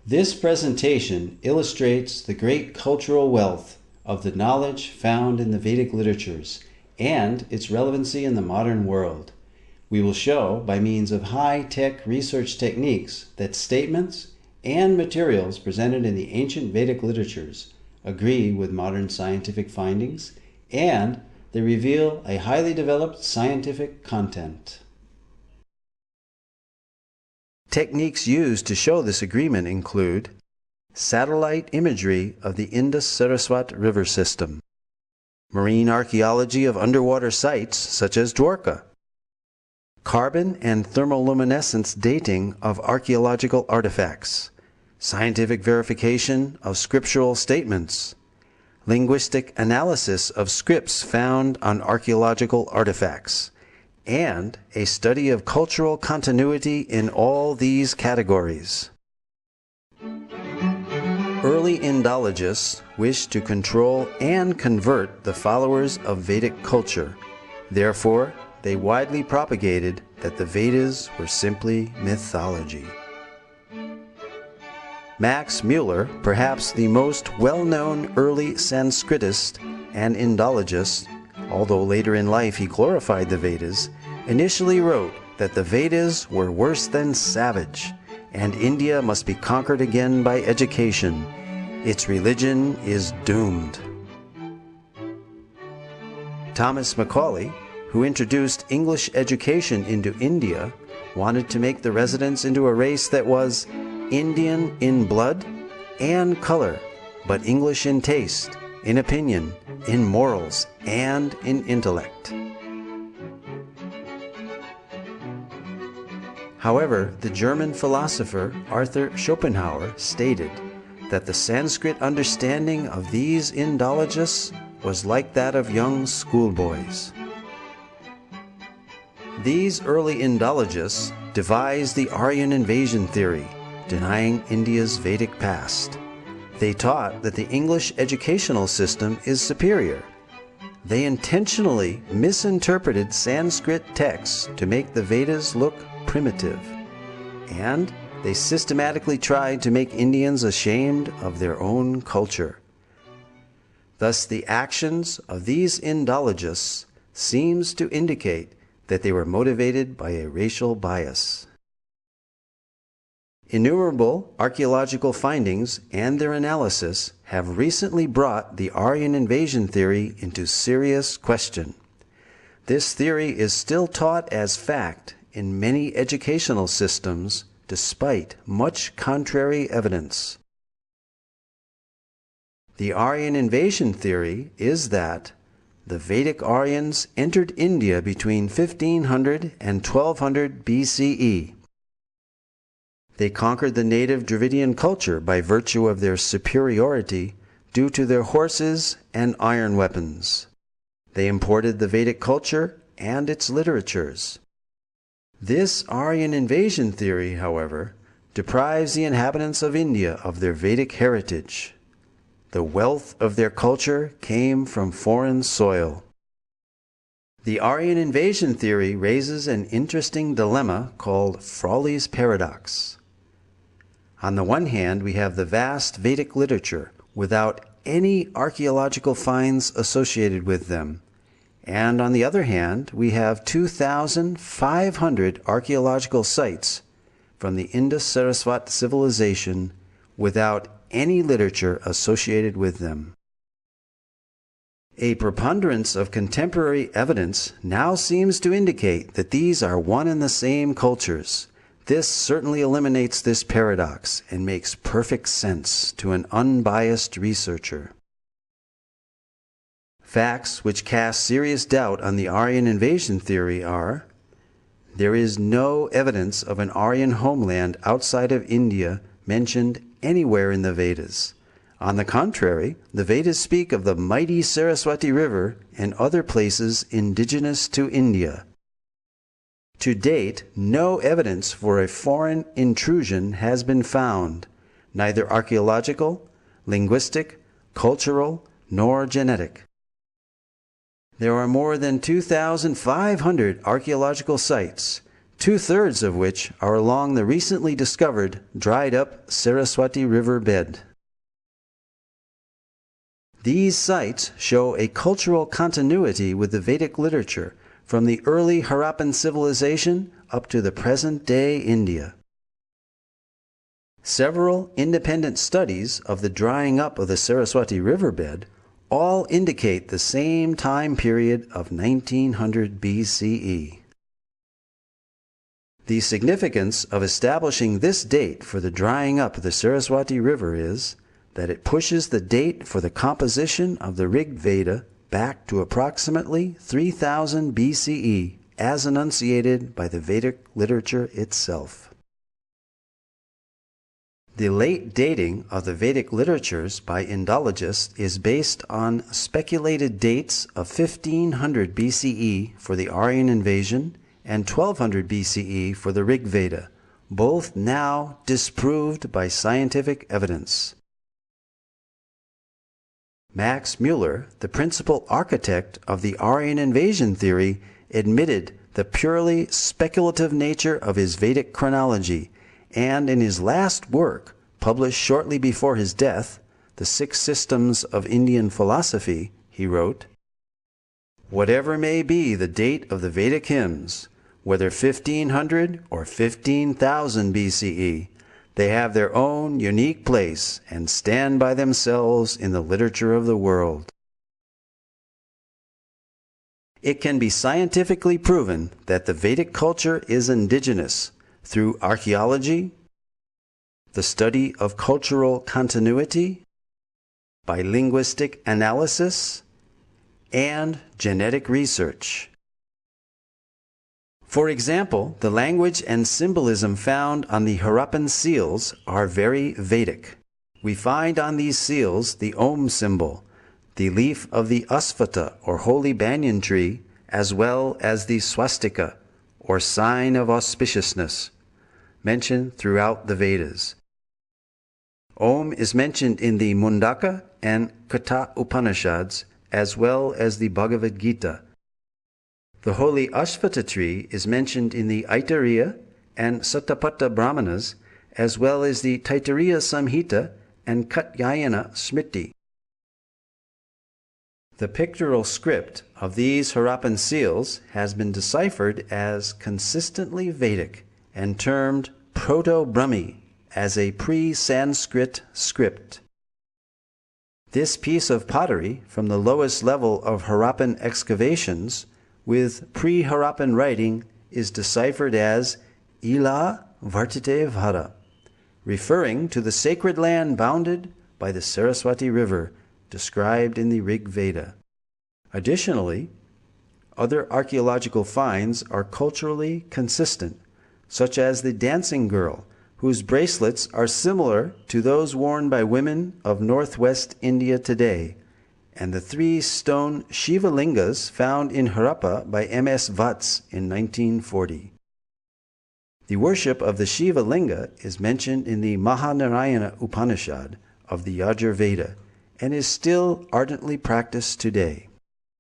This presentation illustrates the great cultural wealth of the knowledge found in the Vedic literatures and its relevancy in the modern world. We will show, by means of high-tech research techniques, that statements and materials presented in the ancient Vedic literatures agree with modern scientific findings, and they reveal a highly developed scientific content. Techniques used to show this agreement include satellite imagery of the Indus-Saraswat river system, marine archaeology of underwater sites such as Dwarka, carbon and thermoluminescence dating of archaeological artifacts, scientific verification of scriptural statements, linguistic analysis of scripts found on archaeological artifacts, and a study of cultural continuity in all these categories. Early Indologists wished to control and convert the followers of Vedic culture. Therefore, they widely propagated that the Vedas were simply mythology. Max Muller, perhaps the most well-known early Sanskritist and Indologist, although later in life he glorified the Vedas, initially wrote that the Vedas were worse than savage, and India must be conquered again by education. Its religion is doomed. Thomas Macaulay, who introduced English education into India, wanted to make the residents into a race that was Indian in blood and color, but English in taste, in opinion, in morals, and in intellect. However, the German philosopher Arthur Schopenhauer stated that the Sanskrit understanding of these Indologists was like that of young schoolboys. These early Indologists devised the Aryan invasion theory, denying India's Vedic past. They taught that the English educational system is superior. They intentionally misinterpreted Sanskrit texts to make the Vedas look primitive. And they systematically tried to make Indians ashamed of their own culture. Thus, the actions of these Indologists seems to indicate that they were motivated by a racial bias. Innumerable archaeological findings and their analysis have recently brought the Aryan invasion theory into serious question. This theory is still taught as fact in many educational systems despite much contrary evidence. The Aryan invasion theory is that the Vedic Aryans entered India between 1500 and 1200 BCE. They conquered the native Dravidian culture by virtue of their superiority due to their horses and iron weapons. They imported the Vedic culture and its literatures. This Aryan invasion theory, however, deprives the inhabitants of India of their Vedic heritage. The wealth of their culture came from foreign soil. The Aryan invasion theory raises an interesting dilemma called Frawley's paradox. On the one hand, we have the vast Vedic literature without any archaeological finds associated with them. And on the other hand, we have 2,500 archaeological sites from the Indus-Saraswat civilization without any literature associated with them. A preponderance of contemporary evidence now seems to indicate that these are one and the same cultures. This certainly eliminates this paradox and makes perfect sense to an unbiased researcher. Facts which cast serious doubt on the Aryan invasion theory are: there is no evidence of an Aryan homeland outside of India mentioned anywhere in the Vedas. On the contrary, the Vedas speak of the mighty Saraswati River and other places indigenous to India. To date, no evidence for a foreign intrusion has been found, neither archaeological, linguistic, cultural, nor genetic. There are more than 2,500 archaeological sites, 2/3 of which are along the recently discovered dried-up Saraswati River bed. These sites show a cultural continuity with the Vedic literature from the early Harappan civilization up to the present-day India. Several independent studies of the drying up of the Saraswati riverbed all indicate the same time period of 1900 BCE. The significance of establishing this date for the drying up of the Saraswati River is that it pushes the date for the composition of the Rig Veda back to approximately 3000 BCE as enunciated by the Vedic literature itself. The late dating of the Vedic literatures by Indologists is based on speculated dates of 1500 BCE for the Aryan invasion and 1200 BCE for the Rig Veda, both now disproved by scientific evidence. Max Muller, the principal architect of the Aryan invasion theory, admitted the purely speculative nature of his Vedic chronology, and in his last work, published shortly before his death, The Six Systems of Indian Philosophy, he wrote, "Whatever may be the date of the Vedic hymns, whether 1500 or 15,000 BCE, they have their own unique place and stand by themselves in the literature of the world." It can be scientifically proven that the Vedic culture is indigenous through archaeology, the study of cultural continuity, by linguistic analysis, and genetic research. For example, the language and symbolism found on the Harappan seals are very Vedic. We find on these seals the Om symbol, the leaf of the Asvata or holy banyan tree, as well as the swastika or sign of auspiciousness, mentioned throughout the Vedas. Om is mentioned in the Mundaka and Katha Upanishads, as well as the Bhagavad Gita. The holy Ashvata tree is mentioned in the Aitareya and Satapatha Brahmanas, as well as the Taittiriya Samhita and Katyayana Smriti. The pictorial script of these Harappan seals has been deciphered as consistently Vedic and termed Proto-Brahmi as a pre-Sanskrit script. This piece of pottery from the lowest level of Harappan excavations with pre-Harappan writing is deciphered as Ila Vartate Vhara, referring to the sacred land bounded by the Saraswati River, described in the Rig Veda. Additionally, other archaeological finds are culturally consistent, such as the dancing girl, whose bracelets are similar to those worn by women of northwest India today, and the 3 stone Shiva Lingas found in Harappa by M.S. Vats in 1940. The worship of the Shiva Linga is mentioned in the Mahanarayana Upanishad of the Yajur Veda and is still ardently practiced today.